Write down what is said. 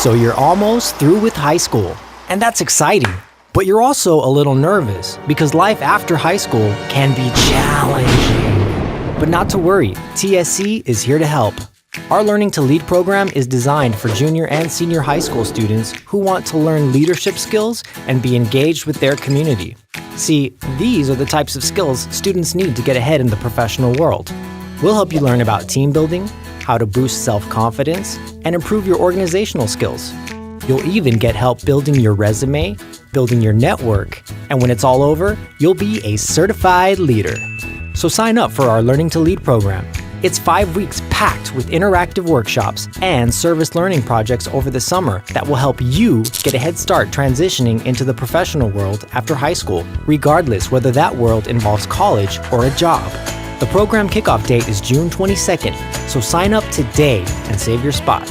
So you're almost through with high school, and that's exciting. But you're also a little nervous because life after high school can be challenging. But not to worry, TSC is here to help. Our Learning to Lead program is designed for junior and senior high school students who want to learn leadership skills and be engaged with their community. See, these are the types of skills students need to get ahead in the professional world. We'll help you learn about team building, how to boost self-confidence, and improve your organizational skills. You'll even get help building your resume, building your network, and when it's all over, you'll be a certified leader. So sign up for our Learning to Lead program. It's 5 weeks packed with interactive workshops and service learning projects over the summer that will help you get a head start transitioning into the professional world after high school, regardless whether that world involves college or a job. The program kickoff date is June 22nd, so sign up today and save your spot.